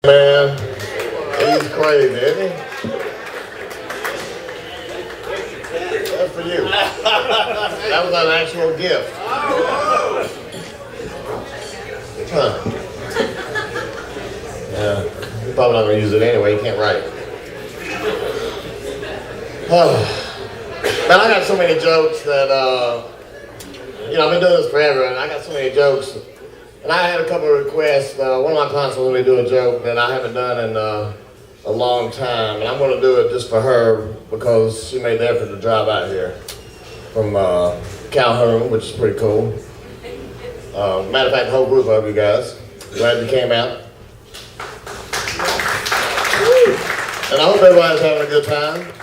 Man, he's crazy, isn't he? That's for you. That was an actual gift. Huh. Yeah, you're probably not going to use it anyway. You can't write. Man, I got so many jokes that, I've been doing this forever, and I got so many jokes. And I had a couple of requests. One of my clients wanted me to do a joke that I haven't done in a long time. And I'm going to do it just for her because she made the effort to drive out here from Calhoun, which is pretty cool. Matter of fact, the whole group of you guys. Glad you came out. And I hope everybody's having a good time.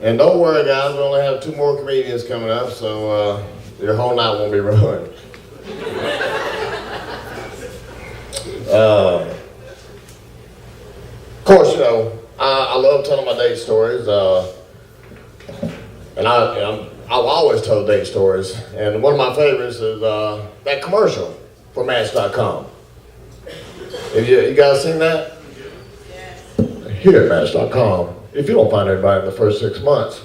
And don't worry, guys, we only have 2 more comedians coming up, so your whole night won't be ruined. Of course, I love telling my date stories, and I've always told date stories. And one of my favorites is that commercial for Match.com. Have you guys seen that? Here at Match.com, if you don't find anybody in the first 6 months,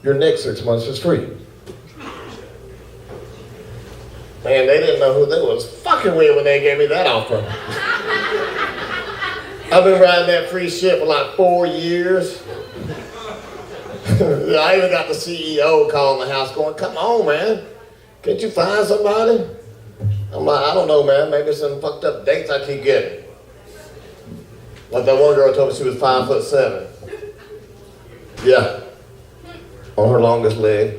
your next 6 months is free. Man, they didn't know who they was fucking with when they gave me that offer. I've been riding that free shit for like 4 years. I even got the CEO calling the house going, come on, man. Can't you find somebody? I'm like, I don't know, man. Maybe some fucked up dates I keep getting. Like that one girl told me she was 5'7". Yeah. On her longest leg.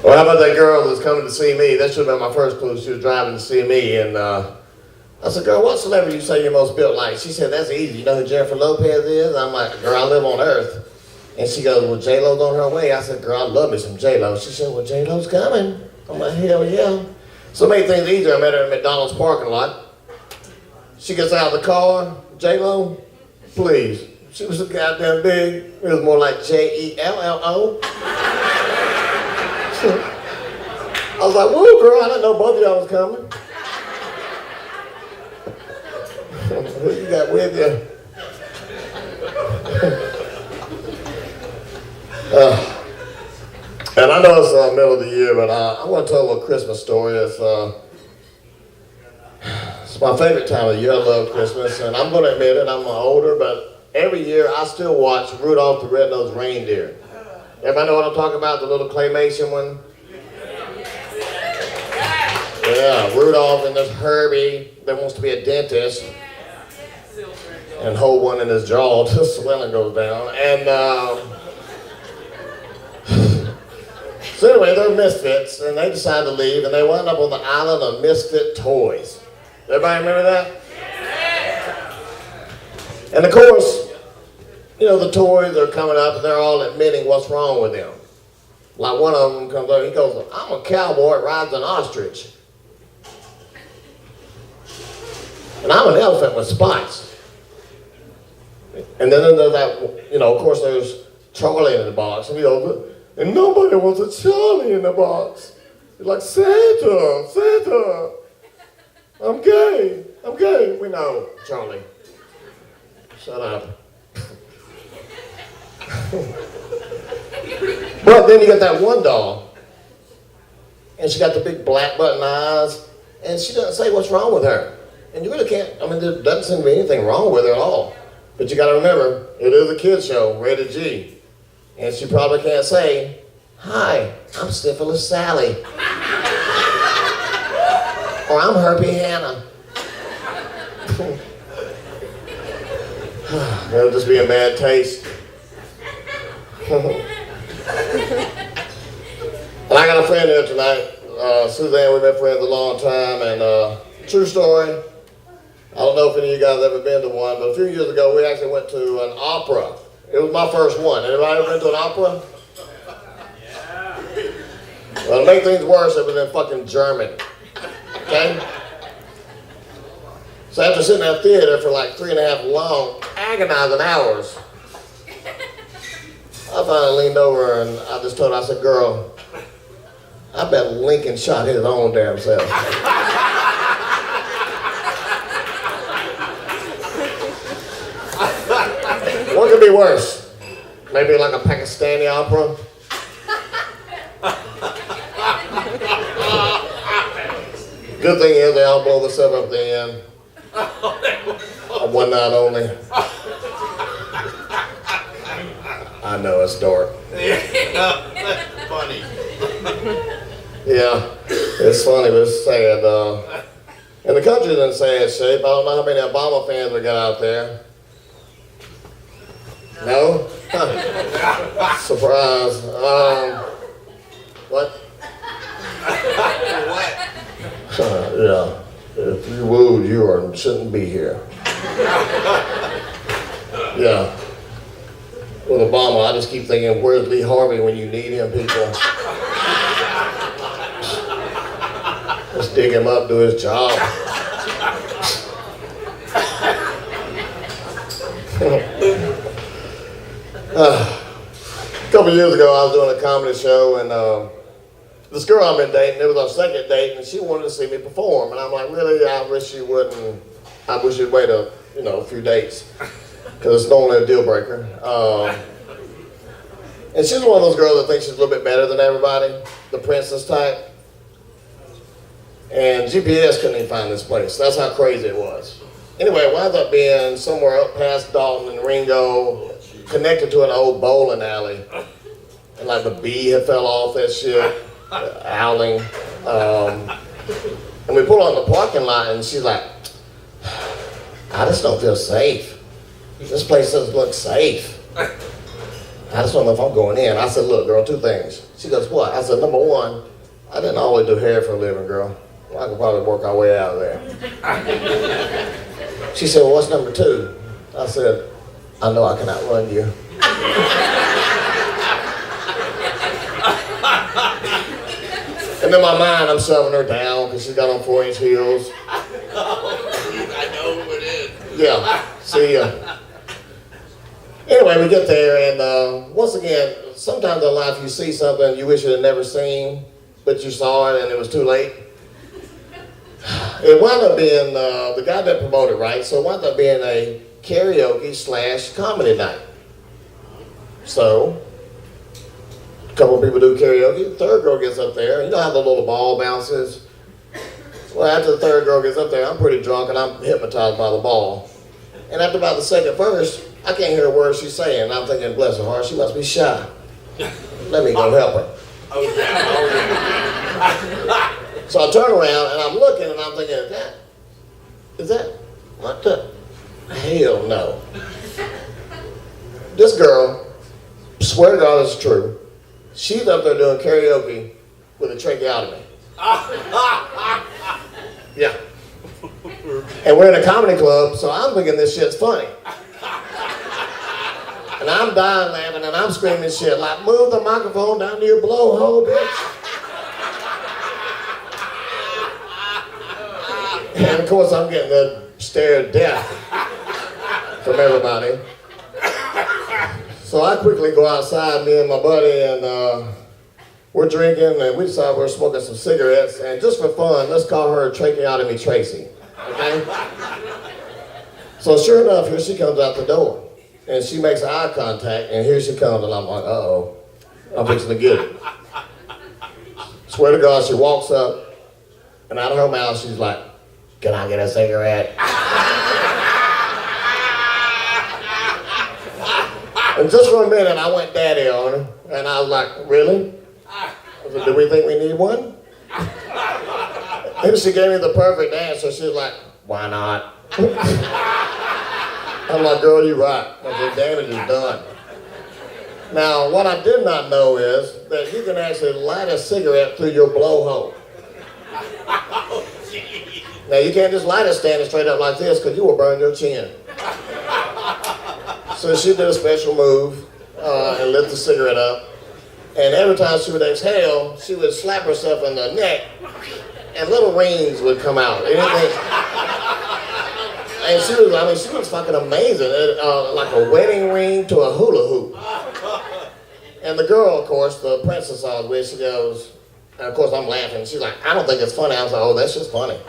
Well, how about that girl that's coming to see me? That should have been my first clue. She was driving to see me, and I said, girl, what celebrity you say you're most built like? She said, that's easy. You know who Jennifer Lopez is? I'm like, girl, I live on Earth. And she goes, well, J-Lo's on her way. I said, girl, I love me some J-Lo. She said, well, J-Lo's coming. I'm like, hell yeah. So it made things easier. I met her in McDonald's parking lot. She gets out of the car. J-Lo, please. She was so goddamn big. It was more like Jello. I was like, whoa, girl, I didn't know both of y'all was coming. Who you got with you? And I know it's the middle of the year, but I want to tell a little Christmas story. It's my favorite time of the year. I love Christmas, and I'm going to admit it, I'm older, but every year I still watch Rudolph the Red-Nosed Reindeer. Everybody know what I'm talking about, the little claymation one? Yeah, Rudolph and this Herbie that wants to be a dentist and hold one in his jaw till swelling goes down. And so anyway, they're misfits, and they decide to leave, and they wind up on the island of misfit toys. Everybody remember that? And of course, the toys are coming up, and they're all admitting what's wrong with them. Like one of them comes up, he goes, I'm a cowboy that rides an ostrich. And I'm an elephant with spots. And then there's that, of course there's Charlie in the box. And he goes, and nobody wants a Charlie in the box. He's like, Santa, I'm gay. We know, Charlie. Shut up. But then you got that one doll. And she got the big black button eyes. And she doesn't say what's wrong with her. And you really can't, there doesn't seem to be anything wrong with her at all. But you got to remember, it is a kid's show, rated G. And she probably can't say, hi, I'm Syphilis Sally. Or I'm Herpy Hannah. That'll just be a bad taste. And I got a friend here tonight, Suzanne. We've been friends a long time, and true story. I don't know if any of you guys have ever been to one, but a few years ago we actually went to an opera. It was my first one. Anybody ever been to an opera? Yeah. Well, to make things worse, it was in fucking German. Okay? So after sitting in that theater for like 3.5 long, agonizing hours, I finally leaned over and I just told her, I said, girl, I bet Lincoln shot his own damn self. What could be worse? Maybe like a Pakistani opera? Good thing is they all blow themselves up at the end. One night only. I know, it's dark. That's funny. Yeah, it's funny, but it's sad. And the country's in sad shape. I don't know how many Obama fans we got out there. No? Surprise. What? What? Yeah. If you wooed, you shouldn't be here. Yeah. With Obama, I just keep thinking, where's Lee Harvey when you need him, people? Let's dig him up, do his job. A couple years ago, I was doing a comedy show, and this girl I've been dating, it was our second date, and she wanted to see me perform. And I'm like, really? I wish you wouldn't. I wish you'd wait a few dates, because it's normally a deal breaker. And she's one of those girls that thinks she's a little bit better than everybody, the princess type. And GPS couldn't even find this place. That's how crazy it was. Anyway, it wound up being somewhere up past Dalton and Ringo, connected to an old bowling alley. And like the bee had fell off that shit, owling. And we pull on the parking lot and she's like, I just don't feel safe. This place doesn't look safe. I just don't know if I'm going in. I said, look, girl, two things. She goes, what? I said, number one, I didn't always do hair for a living, girl. Well, I could probably work our way out of there. She said, well, what's number two? I said, I know I can outrun you. And in my mind, I'm shoving her down because she's got on 4-inch heels. I know who it is. Yeah, see ya. Anyway, we get there, and once again, sometimes in life you see something you wish you had never seen, but you saw it and it was too late. It wound up being, the guy that promoted, right? So it wound up being a karaoke/comedy night. So, a couple of people do karaoke, the third girl gets up there, you know how the little ball bounces? Well, after the third girl gets up there, I'm pretty drunk and I'm hypnotized by the ball. And after about the second verse, I can't hear a word she's saying. And I'm thinking, bless her heart, she must be shy. Let me go help her. Oh, yeah. So I turn around and I'm looking and I'm thinking, is that, what the, hell no. This girl, swear to God it's true, she's up there doing karaoke with a tracheotomy. Yeah. And we're in a comedy club, so I'm thinking this shit's funny. And I'm dying laughing and I'm screaming shit like, move the microphone down to your blowhole, bitch. And of course I'm getting the stare of death from everybody. So I quickly go outside, me and my buddy, and we're drinking and we decide we're smoking some cigarettes, and just for fun, let's call her Tracheotomy Tracy, okay? So sure enough, here she comes out the door. And she makes eye contact, and here she comes, and I'm like, uh-oh, I'm fixing to get it. Swear to God, she walks up, and out of her mouth, she's like, can I get a cigarette? And just for a minute, I went daddy on her, and I was like, really? I said, do we think we need one? And she gave me the perfect answer. She was like, why not? I'm like, girl, you're right. The damage is done. Now, what I did not know is that you can actually light a cigarette through your blowhole. Now, you can't just light it standing straight up like this because you will burn your chin. So she did a special move and lit the cigarette up. And every time she would exhale, she would slap herself in the neck and little rings would come out. Anything. And she was fucking amazing. Like a wedding ring to a hula hoop. And the girl, of course, the princess I was with, she goes, And of course I'm laughing. She's like, I don't think it's funny. I was like, oh, that's just funny.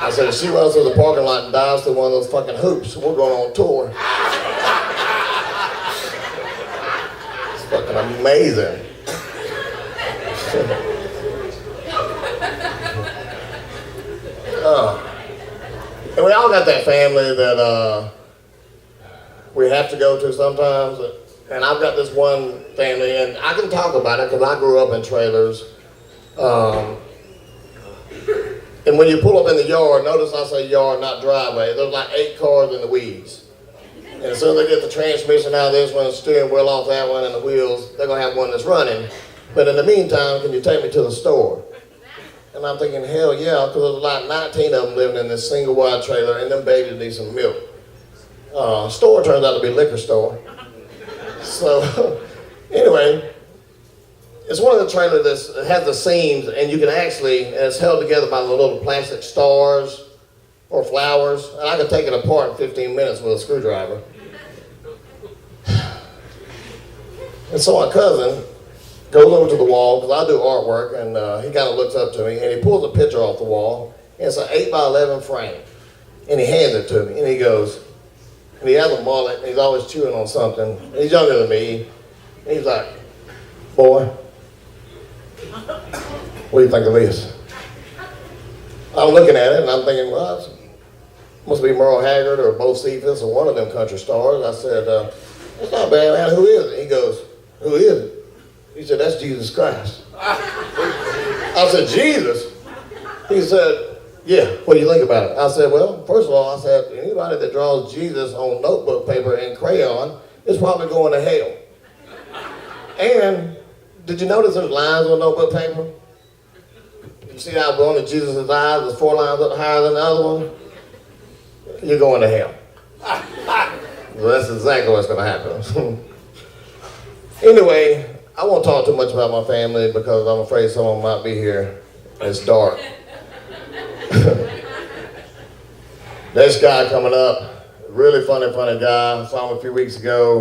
I said, if she runs through the parking lot and dives through one of those fucking hoops, we're going on tour. It's fucking amazing. And we all got that family that we have to go to sometimes. And I've got this one family, and I can talk about it because I grew up in trailers. And when you pull up in the yard, notice I say yard, not driveway, there's like 8 cars in the weeds. And as soon as they get the transmission out of this one, the steering wheel off that one, and the wheels, they're gonna have one that's running. But in the meantime, can you take me to the store? And I'm thinking, hell yeah, because there's like 19 of them living in this single wide trailer, and them babies need some milk. Store turns out to be a liquor store. So, anyway, it's one of the trailers that has the seams, and you can actually, and it's held together by the little plastic stars or flowers, and I can take it apart in 15 minutes with a screwdriver. And so my cousin goes over to the wall, because I do artwork, and he kind of looks up to me, and he pulls a picture off the wall, and it's an 8x11 frame, and he hands it to me, and he goes, and he has a mullet, and he's always chewing on something, and he's younger than me, and he's like, boy, what do you think of this? I'm looking at it, and I'm thinking, well, it must be Merle Haggard or Bo Cephas or one of them country stars. I said, that's not bad, man, who is it? He goes, who is it? He said, that's Jesus Christ. I said, Jesus? He said, yeah, what do you think about it? I said, well, first of all, I said, anybody that draws Jesus on notebook paper and crayon is probably going to hell. And did you notice there's lines on notebook paper? You see how one of Jesus' eyes is 4 lines up higher than the other one? You're going to hell. Well, that's exactly what's going to happen. Anyway, I won't talk too much about my family because I'm afraid someone might be here. It's dark. This guy coming up, really funny guy. I saw him a few weeks ago.